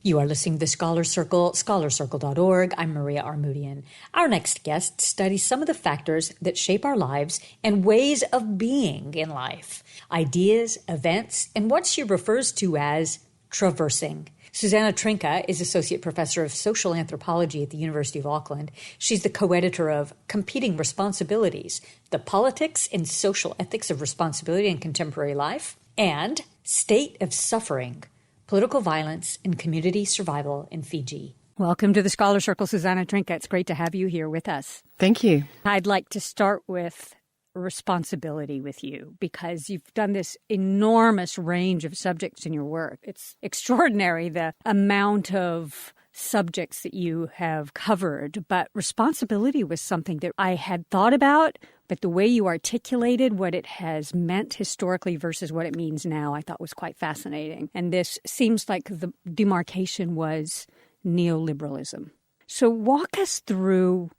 You are listening to the Scholar Circle, scholarcircle.org. I'm Maria Armoudian. Our next guest studies some of the factors that shape our lives and ways of being in life. Ideas, events, and what she refers to as traversing. Susanna Trnka is Associate Professor of Social Anthropology at the University of Auckland. She's the co-editor of Competing Responsibilities, The Politics and Social Ethics of Responsibility in Contemporary Life, and State of Suffering, Political Violence and Community Survival in Fiji. Welcome to the Scholar Circle, Susanna Trnka. It's great to have you here with us. Thank you. I'd like to start with responsibility with you because you've done this enormous range of subjects in your work. It's extraordinary the amount of subjects that you have covered, but responsibility was something that I had thought about, but the way you articulated what it has meant historically versus what it means now, I thought was quite fascinating. And this seems like the demarcation was neoliberalism. So walk us through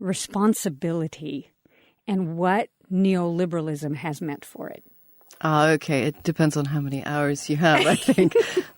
responsibility and what neoliberalism has meant for it. Okay. It depends on how many hours you have, I think.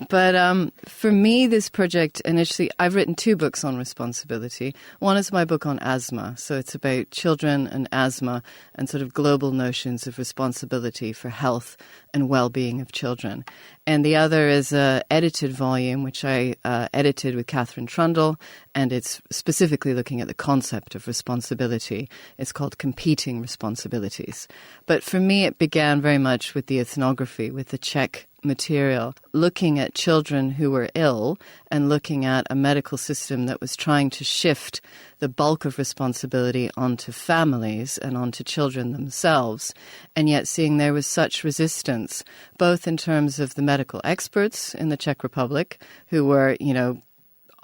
But for me, this project initially, I've written 2 books on responsibility. One is my book on asthma. So it's about children and asthma and sort of global notions of responsibility for health and well-being of children. And the other is an edited volume, which I edited with Catherine Trundle, and it's specifically looking at the concept of responsibility. It's called Competing Responsibilities. But for me, it began very much with the ethnography, with the Czech material, looking at children who were ill and looking at a medical system that was trying to shift the bulk of responsibility onto families and onto children themselves, and yet seeing there was such resistance, both in terms of the medical experts in the Czech Republic who were,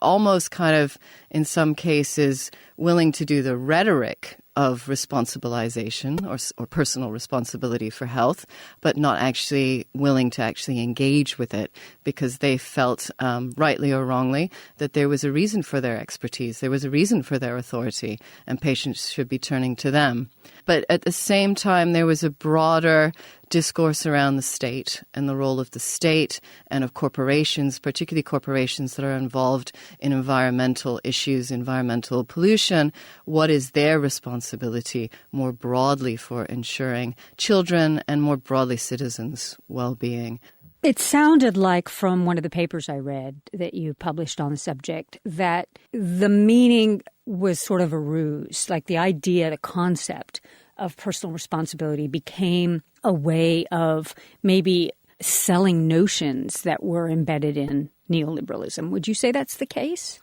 almost kind of, in some cases, willing to do the rhetoric of responsibilization or personal responsibility for health, but not actually willing to actually engage with it because they felt, rightly or wrongly, that there was a reason for their expertise, there was a reason for their authority, and patients should be turning to them. But at the same time, there was a broader discourse around the state and the role of the state and of corporations, particularly corporations that are involved in environmental issues, environmental pollution. What is their responsibility more broadly for ensuring children and more broadly citizens' well-being? It sounded like from one of the papers I read that you published on the subject that the meaning was sort of a ruse, like the idea, the concept of personal responsibility became a way of maybe selling notions that were embedded in neoliberalism. Would you say that's the case?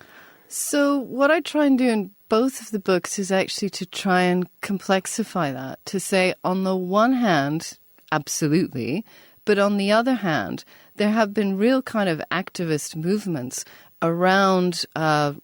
So what I try and do in both of the books is actually to try and complexify that, to say on the one hand, absolutely, but on the other hand, there have been real kind of activist movements around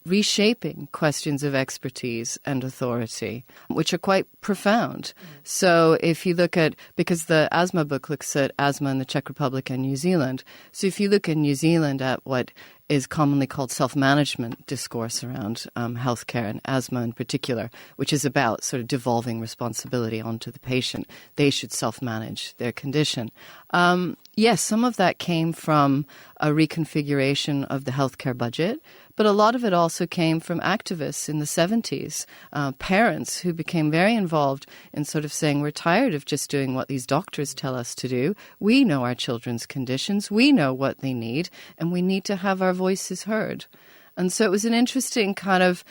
reshaping questions of expertise and authority, which are quite profound. So if you look at, because the asthma book looks at asthma in the Czech Republic and New Zealand, so if you look in New Zealand at what is commonly called self-management discourse around healthcare and asthma in particular, which is about sort of devolving responsibility onto the patient. They should self-manage their condition. Yes, some of that came from a reconfiguration of the healthcare budget, but a lot of it also came from activists in the 70s, parents who became very involved in sort of saying, we're tired of just doing what these doctors tell us to do. We know our children's conditions. We know what they need, and we need to have our voices heard. And so it was an interesting kind of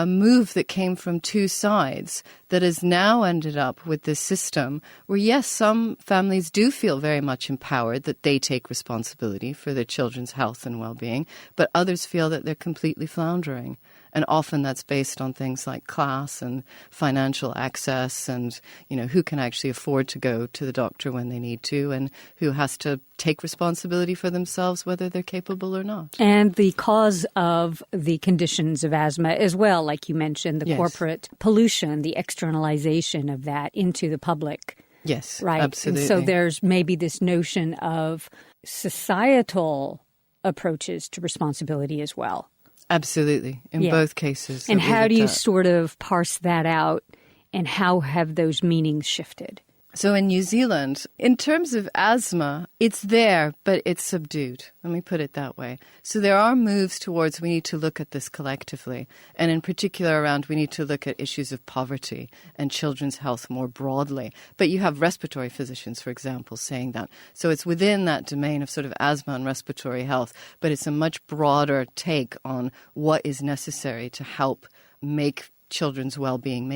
move that came from 2 sides that has now ended up with this system where, yes, some families do feel very much empowered that they take responsibility for their children's health and well-being, but others feel that they're completely floundering. And often that's based on things like class and financial access and, who can actually afford to go to the doctor when they need to and who has to take responsibility for themselves, whether they're capable or not. And the cause of the conditions of asthma as well, like you mentioned, the corporate pollution, the externalization of that into the public. Yes, right? Absolutely. And so there's maybe this notion of societal approaches to responsibility as well. Absolutely, in both cases. And how do you sort of parse that out, and how have those meanings shifted? So in New Zealand, in terms of asthma, it's there, but it's subdued. Let me put it that way. So there are moves towards we need to look at this collectively. And in particular around we need to look at issues of poverty and children's health more broadly. But you have respiratory physicians, for example, saying that. So it's within that domain of sort of asthma and respiratory health, but it's a much broader take on what is necessary to help make children's well-being,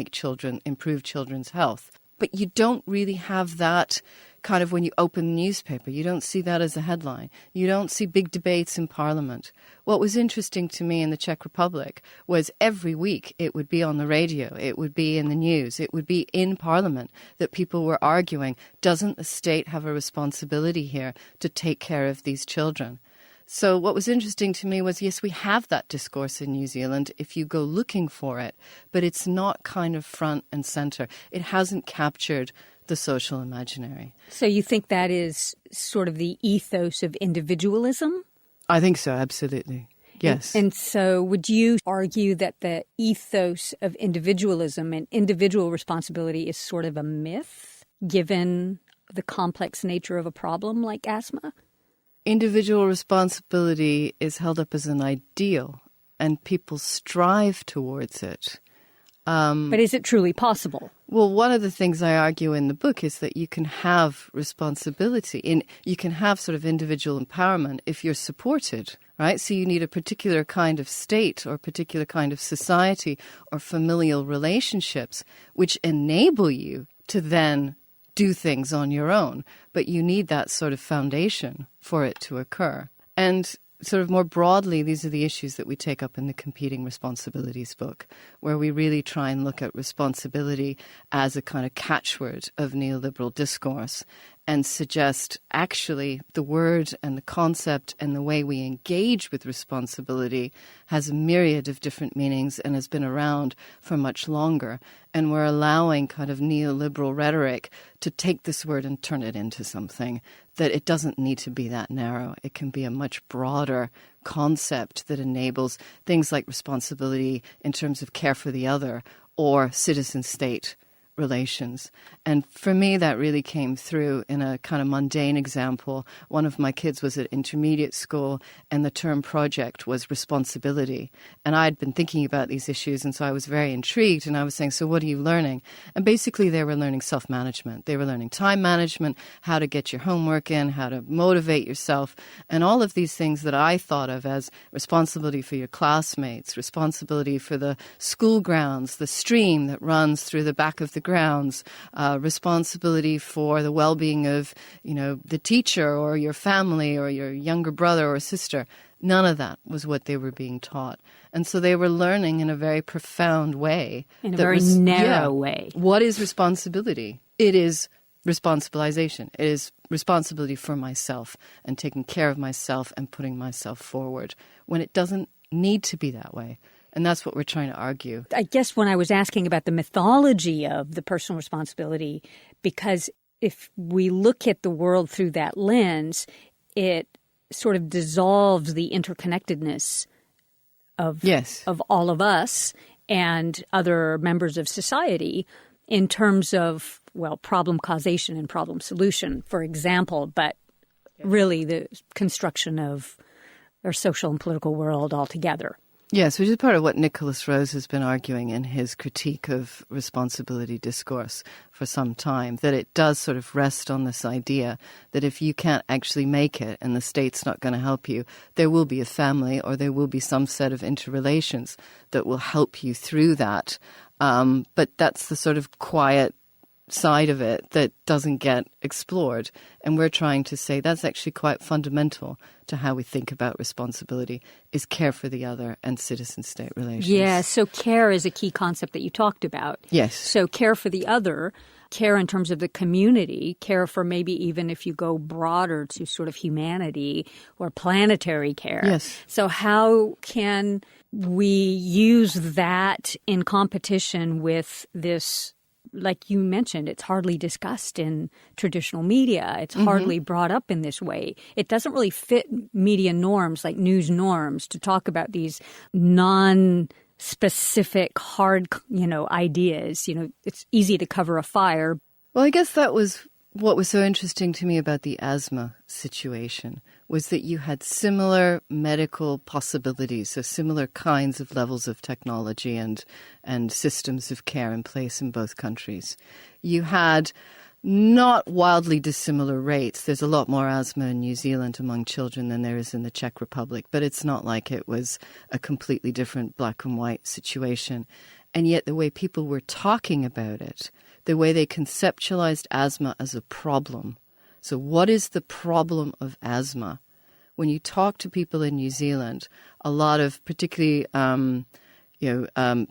improve children's health. But you don't really have that kind of when you open the newspaper. You don't see that as a headline. You don't see big debates in Parliament. What was interesting to me in the Czech Republic was every week it would be on the radio, it would be in the news, it would be in Parliament that people were arguing, doesn't the state have a responsibility here to take care of these children? So what was interesting to me was, yes, we have that discourse in New Zealand if you go looking for it, but it's not kind of front and center. It hasn't captured the social imaginary. So you think that is sort of the ethos of individualism? I think so, absolutely. Yes. And so would you argue that the ethos of individualism and individual responsibility is sort of a myth, given the complex nature of a problem like asthma? Individual responsibility is held up as an ideal, and people strive towards it. But is it truly possible? Well, one of the things I argue in the book is that you can have responsibility, you can have sort of individual empowerment if you're supported, right? So you need a particular kind of state or a particular kind of society or familial relationships which enable you to then do things on your own, but you need that sort of foundation for it to occur. And sort of more broadly, these are the issues that we take up in the Competing Responsibilities book, where we really try and look at responsibility as a kind of catchword of neoliberal discourse and suggest actually the word and the concept and the way we engage with responsibility has a myriad of different meanings and has been around for much longer. And we're allowing kind of neoliberal rhetoric to take this word and turn it into something that it doesn't need to be that narrow. It can be a much broader concept that enables things like responsibility in terms of care for the other or citizen-state relations. And for me, that really came through in a kind of mundane example. One of my kids was at intermediate school and the term project was responsibility. And I'd been thinking about these issues, and so I was very intrigued, and I was saying, so what are you learning? And basically they were learning self-management. They were learning time management, how to get your homework in, how to motivate yourself, and all of these things that I thought of as responsibility for your classmates, responsibility for the school grounds, the stream that runs through the back of the grounds, responsibility for the well-being of, the teacher or your family or your younger brother or sister. None of that was what they were being taught. And so they were learning in a very profound way. In a very narrow way. What is responsibility? It is responsibilization. It is responsibility for myself and taking care of myself and putting myself forward when it doesn't need to be that way. And that's what we're trying to argue. I guess when I was asking about the mythology of the personal responsibility, because if we look at the world through that lens, it sort of dissolves the interconnectedness of all of us and other members of society in terms of, problem causation and problem solution, for example, but really the construction of our social and political world altogether. Yes, which is part of what Nicholas Rose has been arguing in his critique of responsibility discourse for some time, that it does sort of rest on this idea that if you can't actually make it and the state's not going to help you, there will be a family or there will be some set of interrelations that will help you through that. But that's the sort of quiet side of it that doesn't get explored. And we're trying to say that's actually quite fundamental to how we think about responsibility, is care for the other and citizen-state relations. Yeah, so care is a key concept that you talked about. Yes. So care for the other, care in terms of the community, care for maybe even if you go broader to sort of humanity or planetary care. Yes. So how can we use that in competition with this? Like you mentioned, it's hardly discussed in traditional media. It's hardly brought up in this way. It doesn't really fit media norms, like news norms, to talk about these non-specific, hard, ideas. It's easy to cover a fire, Well, I guess that was what was so interesting to me about the asthma situation, was that you had similar medical possibilities, so similar kinds of levels of technology and systems of care in place in both countries. You had not wildly dissimilar rates. There's a lot more asthma in New Zealand among children than there is in the Czech Republic, but it's not like it was a completely different black and white situation. And yet the way people were talking about it, the way they conceptualized asthma as a problem. So what is the problem of asthma? When you talk to people in New Zealand, a lot of particularly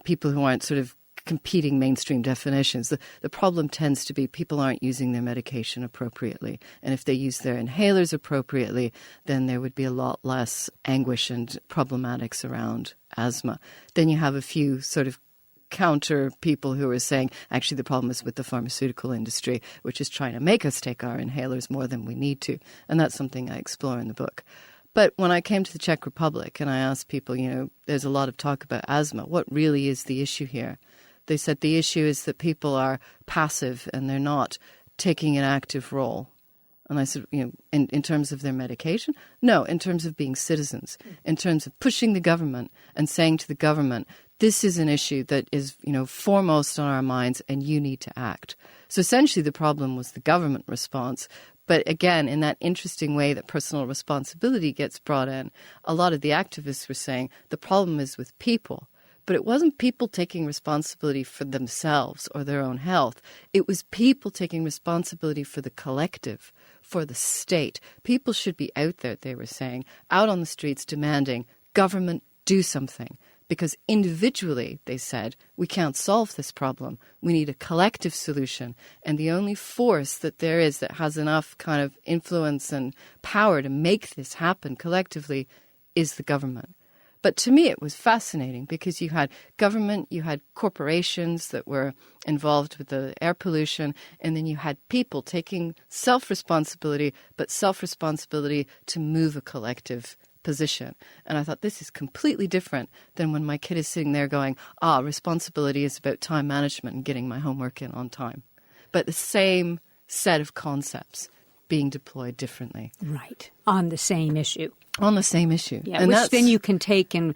people who aren't sort of competing mainstream definitions, the problem tends to be people aren't using their medication appropriately. And if they use their inhalers appropriately, then there would be a lot less anguish and problematics around asthma. Then you have a few sort of counter people who are saying, actually, the problem is with the pharmaceutical industry, which is trying to make us take our inhalers more than we need to. And that's something I explore in the book. But when I came to the Czech Republic and I asked people, there's a lot of talk about asthma, what really is the issue here? They said the issue is that people are passive and they're not taking an active role. And I said, in terms of their medication? No, in terms of being citizens, in terms of pushing the government and saying to the government, this is an issue that is, foremost on our minds and you need to act. So essentially the problem was the government response. But again, in that interesting way that personal responsibility gets brought in, a lot of the activists were saying the problem is with people. But it wasn't people taking responsibility for themselves or their own health. It was people taking responsibility for the collective, for the state. People should be out there, they were saying, out on the streets demanding, government, do something. Because individually, they said, we can't solve this problem. We need a collective solution. And the only force that there is that has enough kind of influence and power to make this happen collectively is the government. But to me, it was fascinating because you had government, you had corporations that were involved with the air pollution, and then you had people taking self-responsibility, but self-responsibility to move a collective position. And I thought, this is completely different than when my kid is sitting there going, responsibility is about time management and getting my homework in on time. But the same set of concepts being deployed differently. Right. On the same issue. On the same issue. Yeah, and which then you can take and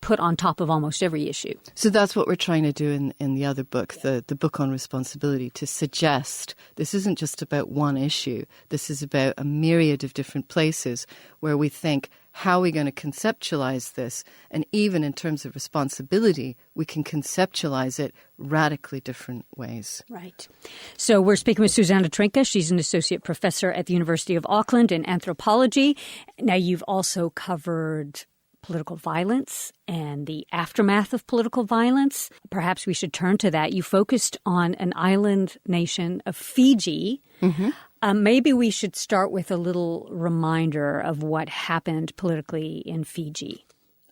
put on top of almost every issue. So that's what we're trying to do in the other book, the book on responsibility, to suggest this isn't just about one issue. This is about a myriad of different places where we think, how are we going to conceptualize this? And even in terms of responsibility, we can conceptualize it radically different ways. Right. So we're speaking with Susanna Trnka. She's an associate professor at the University of Auckland in anthropology. Now, you've also covered political violence and the aftermath of political violence. Perhaps we should turn to that. You focused on an island nation of Fiji. Mm-hmm. Maybe we should start with a little reminder of what happened politically in Fiji.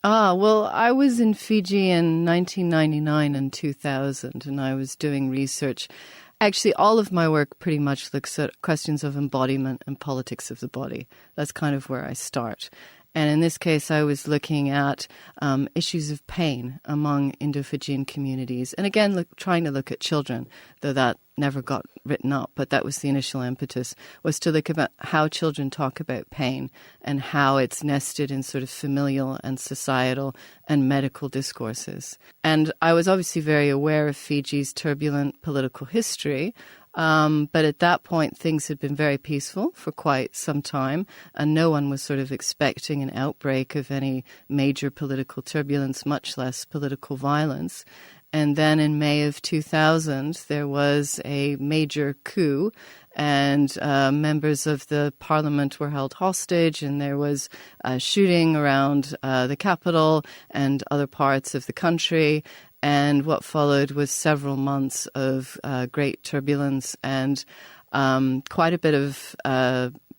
Well, I was in Fiji in 1999 and 2000, and I was doing research. Actually, all of my work pretty much looks at questions of embodiment and politics of the body. That's kind of where I start. And in this case, I was looking at issues of pain among Indo-Fijian communities. And again, trying to look at children, though that never got written up. But that was the initial impetus, was to look about how children talk about pain and how it's nested in sort of familial and societal and medical discourses. And I was obviously very aware of Fiji's turbulent political history. But at that point, things had been very peaceful for quite some time, and no one was sort of expecting an outbreak of any major political turbulence, much less political violence. And then in May of 2000, there was a major coup, and members of the parliament were held hostage, and there was shooting around the capital and other parts of the country. And what followed was several months of great turbulence and quite a bit of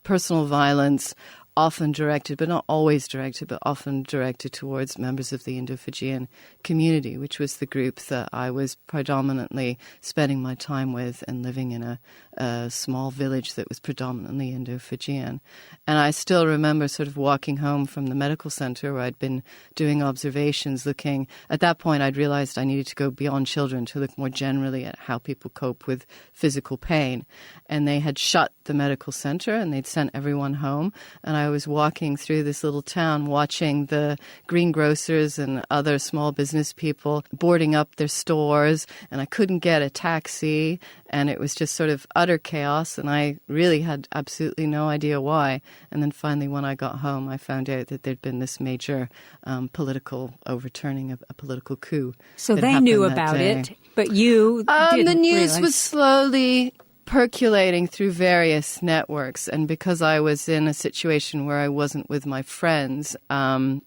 personal violence, often directed, but not always directed, but often directed towards members of the Indo-Fijian community, which was the group that I was predominantly spending my time with and living in a small village that was predominantly Indo-Fijian. And I still remember sort of walking home from the medical center where I'd been doing observations, looking. At that point, I'd realized I needed to go beyond children to look more generally at how people cope with physical pain. And they had shut the medical center and they'd sent everyone home. And I was walking through this little town watching the greengrocers and other small business people boarding up their stores. And I couldn't get a taxi. And it was just sort of utter chaos. And I really had absolutely no idea why. And then finally, when I got home, I found out that there'd been this major political overturning, a political coup. So they knew about it, but you didn't The news realize. was slowly percolating through various networks. And because I was in a situation where I wasn't with my friends, I'd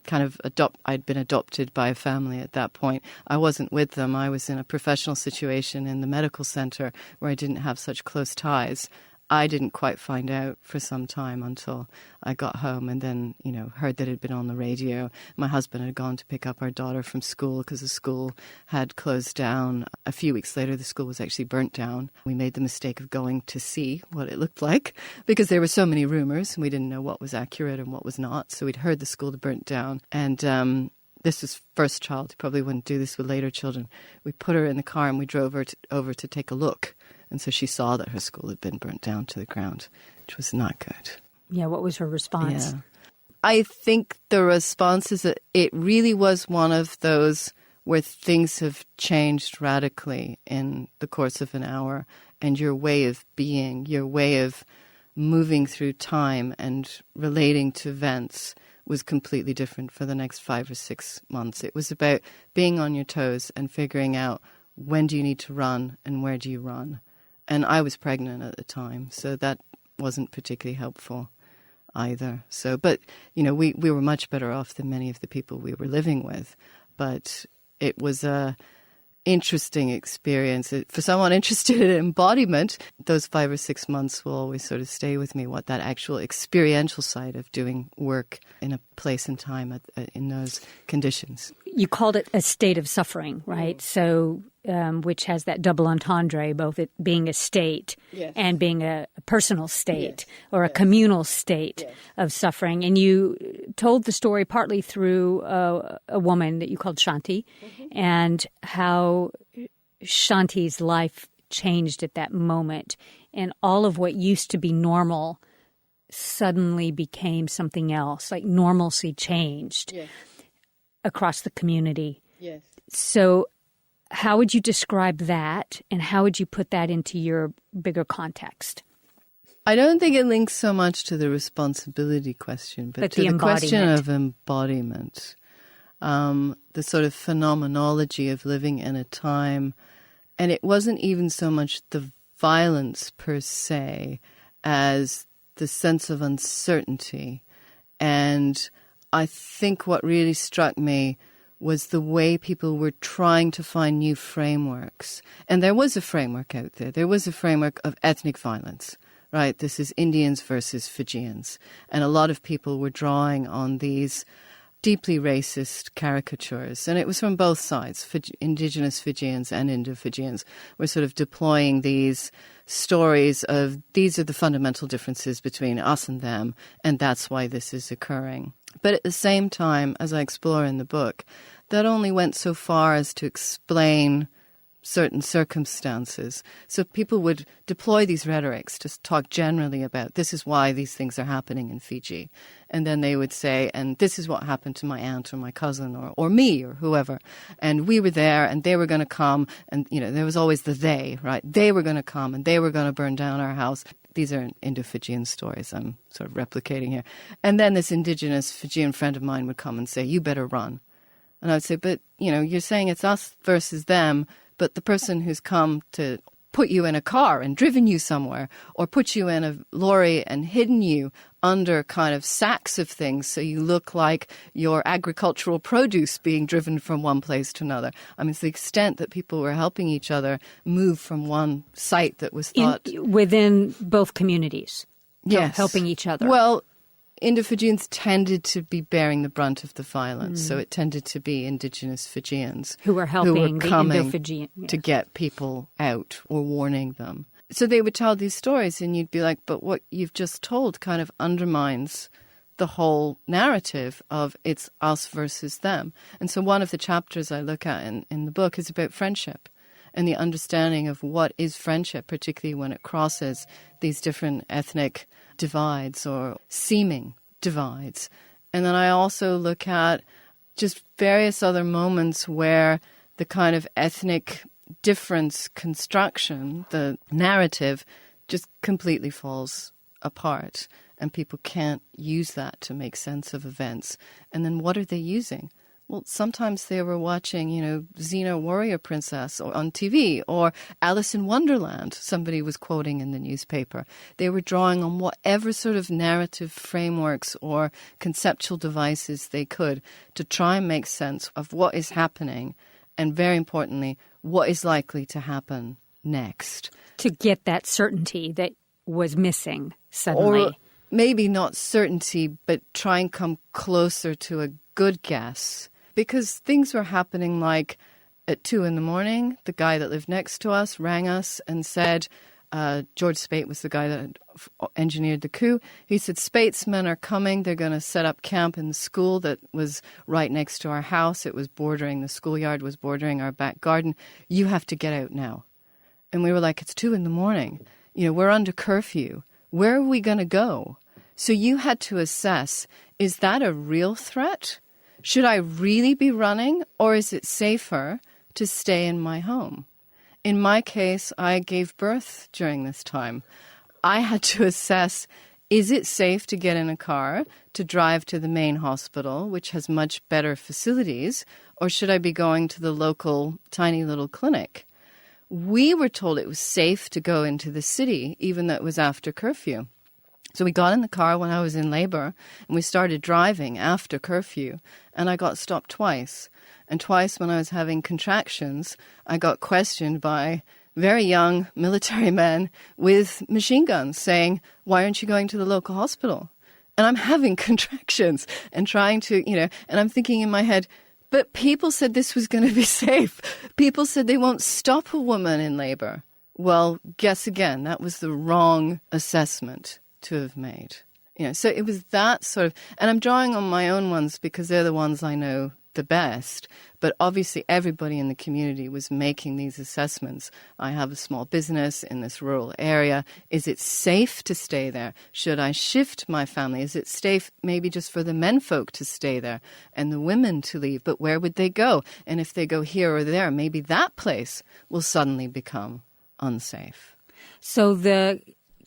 been adopted by a family at that point. I wasn't with them. I was in a professional situation in the medical center where I didn't have such close ties. I didn't quite find out for some time until I got home and then, heard that it had been on the radio. My husband had gone to pick up our daughter from school because the school had closed down. A few weeks later, the school was actually burnt down. We made the mistake of going to see what it looked like because there were so many rumors and we didn't know what was accurate and what was not. So we'd heard the school had burnt down. And this was first child. You probably wouldn't do this with later children. We put her in the car and we drove her over to take a look. And so she saw that her school had been burnt down to the ground, which was not good. Yeah, what was her response? Yeah. I think the response is that it really was one of those where things have changed radically in the course of an hour, and your way of being, your way of moving through time and relating to events was completely different for the next 5 or 6 months. It was about being on your toes and figuring out when do you need to run and where do you run. And I was pregnant at the time, so that wasn't particularly helpful either. So, but, we were much better off than many of the people we were living with. But it was a interesting experience. For someone interested in embodiment, those 5 or 6 months will always sort of stay with me, what that actual experiential side of doing work in a place and time in those conditions. You called it a state of suffering, right? So, which has that double entendre, both it being a state and being a personal state or a communal state of suffering. And you told the story partly through a woman that you called Shanti and how Shanti's life changed at that moment. And all of what used to be normal suddenly became something else, like normalcy changed across the community. Yes. So how would you describe that, and how would you put that into your bigger context? I don't think it links so much to the responsibility question, but to the question of embodiment, the sort of phenomenology of living in a time. And it wasn't even so much the violence per se as the sense of uncertainty. And I think what really struck me was the way people were trying to find new frameworks. And there was a framework out there. There was a framework of ethnic violence, right? This is Indians versus Fijians. And a lot of people were drawing on these deeply racist caricatures. And it was from both sides. Indigenous Fijians and Indo-Fijians were sort of deploying these stories of these are the fundamental differences between us and them, and that's why this is occurring. But at the same time, as I explore in the book, that only went so far as to explain certain circumstances. So people would deploy these rhetorics to talk generally about this is why these things are happening in Fiji. And then they would say, and this is what happened to my aunt or my cousin or me or whoever. And we were there and they were going to come. And, there was always the they, right? They were going to come and they were going to burn down our house. These are Indo-Fijian stories I'm sort of replicating here. And then this indigenous Fijian friend of mine would come and say, you better run. And I would say, but, you're saying it's us versus them, but the person who's come to put you in a car and driven you somewhere or put you in a lorry and hidden you under kind of sacks of things so you look like your agricultural produce being driven from one place to another. I mean, it's the extent that people were helping each other move from one site that was thought... within both communities. Yes. Helping each other. Well, Indo-Fijians tended to be bearing the brunt of the violence, so it tended to be indigenous Fijians who were helping the Indo-Fijian to get people out or warning them. So they would tell these stories, and you'd be like, but what you've just told kind of undermines the whole narrative of it's us versus them. And so one of the chapters I look at in the book is about friendship and the understanding of what is friendship, particularly when it crosses these different ethnic divides or seeming divides. And then I also look at just various other moments where the kind of ethnic difference construction, the narrative, just completely falls apart. And people can't use that to make sense of events. And then what are they using? Well, sometimes they were watching, Xena Warrior Princess on TV, or Alice in Wonderland, somebody was quoting in the newspaper. They were drawing on whatever sort of narrative frameworks or conceptual devices they could to try and make sense of what is happening, and very importantly, what is likely to happen next. To get that certainty that was missing suddenly. Or maybe not certainty, but try and come closer to a good guess. Because things were happening like at 2 a.m, the guy that lived next to us rang us and said, George Spate was the guy that engineered the coup. He said, Spatesmen are coming. They're going to set up camp in the school that was right next to our house. It was the schoolyard was bordering our back garden. You have to get out now. And we were like, it's 2 a.m. We're under curfew. Where are we going to go? So you had to assess, is that a real threat? Should I really be running, or is it safer to stay in my home? In my case, I gave birth during this time. I had to assess, is it safe to get in a car to drive to the main hospital, which has much better facilities, or should I be going to the local tiny little clinic? We were told it was safe to go into the city, even though it was after curfew. So we got in the car when I was in labor, and we started driving after curfew, and I got stopped twice. And twice when I was having contractions, I got questioned by very young military men with machine guns saying, why aren't you going to the local hospital? And I'm having contractions and trying to, and I'm thinking in my head, but people said this was going to be safe. People said they won't stop a woman in labor. Well, guess again, that was the wrong assessment to have made. So it was that sort of, and I'm drawing on my own ones because they're the ones I know the best, but obviously everybody in the community was making these assessments. I have a small business in this rural area. Is it safe to stay there? Should I shift my family? Is it safe maybe just for the men folk to stay there and the women to leave? But where would they go? And if they go here or there, maybe that place will suddenly become unsafe. So the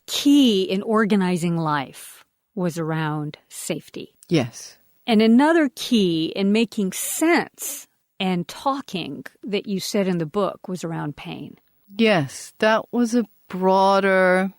key in organizing life was around safety. Yes. And another key in making sense and talking that you said in the book was around pain. Yes, that was a broader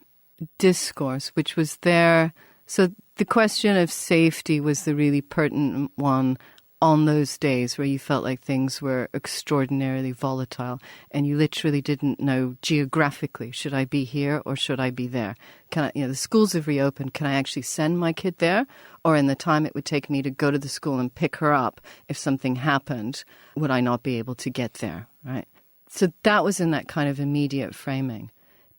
discourse, which was there. So the question of safety was the really pertinent one on those days where you felt like things were extraordinarily volatile and you literally didn't know geographically, should I be here or should I be there? The schools have reopened. Can I actually send my kid there? Or in the time it would take me to go to the school and pick her up, if something happened, would I not be able to get there, right? So that was in that kind of immediate framing.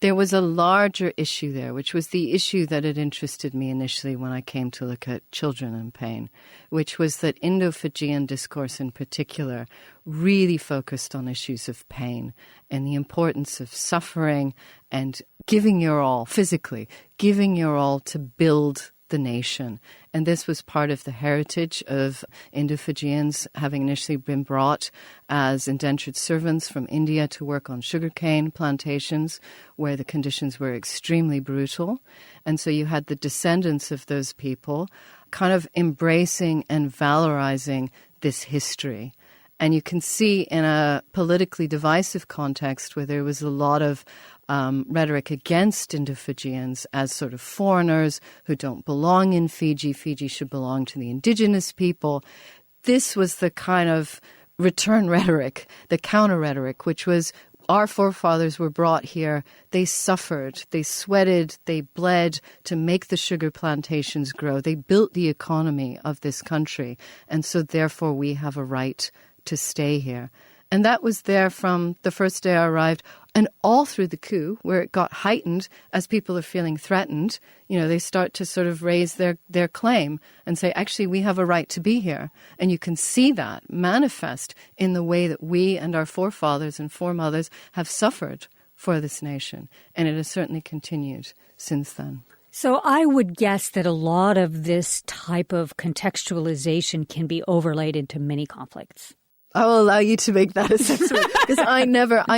There was a larger issue there, which was the issue that had interested me initially when I came to look at children and pain, which was that Indo-Fijian discourse in particular really focused on issues of pain and the importance of suffering and giving your all, physically, giving your all to build the nation. And this was part of the heritage of Indo-Fijians, having initially been brought as indentured servants from India to work on sugarcane plantations where the conditions were extremely brutal. And so you had the descendants of those people kind of embracing and valorizing this history. And you can see in a politically divisive context where there was a lot of rhetoric against Indo-Fijians as sort of foreigners who don't belong in Fiji. Fiji should belong to the indigenous people. This was the kind of return rhetoric, the counter rhetoric, which was, our forefathers were brought here. They suffered, they sweated, they bled to make the sugar plantations grow. They built the economy of this country. And so therefore we have a right to stay here. And that was there from the first day I arrived and all through the coup, where it got heightened as people are feeling threatened. You know, they start to sort of raise their claim and say, actually, we have a right to be here. And you can see that manifest in the way that we and our forefathers and foremothers have suffered for this nation. And it has certainly continued since then. So I would guess that a lot of this type of contextualization can be overlaid into many conflicts. I will allow you to make that assessment because I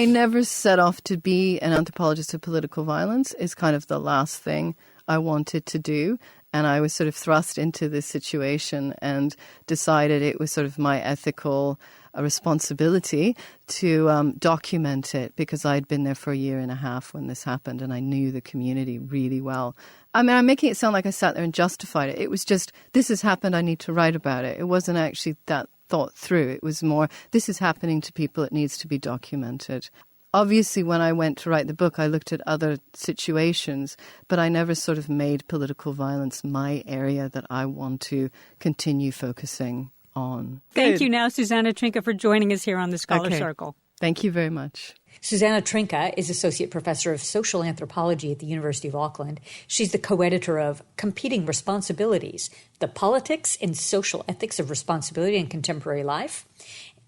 never set off to be an anthropologist of political violence. It's kind of the last thing I wanted to do. And I was sort of thrust into this situation and decided it was sort of my ethical responsibility to document it because I'd been there for a year and a half when this happened and I knew the community really well. I mean, I'm making it sound like I sat there and justified it. It was just, this has happened, I need to write about it. It wasn't actually that thought through. It was more, this is happening to people, it needs to be documented. Obviously, when I went to write the book, I looked at other situations, but I never sort of made political violence my area that I want to continue focusing on. Thank you now, Susanna Trnka, for joining us here on the Scholar Circle. Thank you very much. Susanna Trnka is Associate Professor of Social Anthropology at the University of Auckland. She's the co-editor of Competing Responsibilities, The Politics and Social Ethics of Responsibility in Contemporary Life,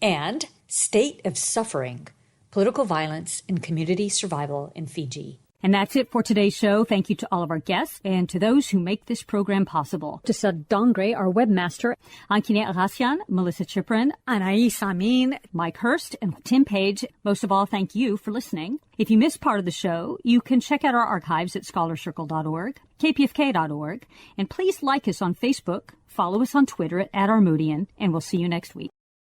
and State of Suffering, Political Violence and Community Survival in Fiji. And that's it for today's show. Thank you to all of our guests and to those who make this program possible. To Sud Dongre, our webmaster, Ankine Arasian, Melissa Chiprin, Anais Amin, Mike Hurst, and Tim Page. Most of all, thank you for listening. If you missed part of the show, you can check out our archives at scholarcircle.org, kpfk.org, and please like us on Facebook, follow us on Twitter at Armoudian, and we'll see you next week.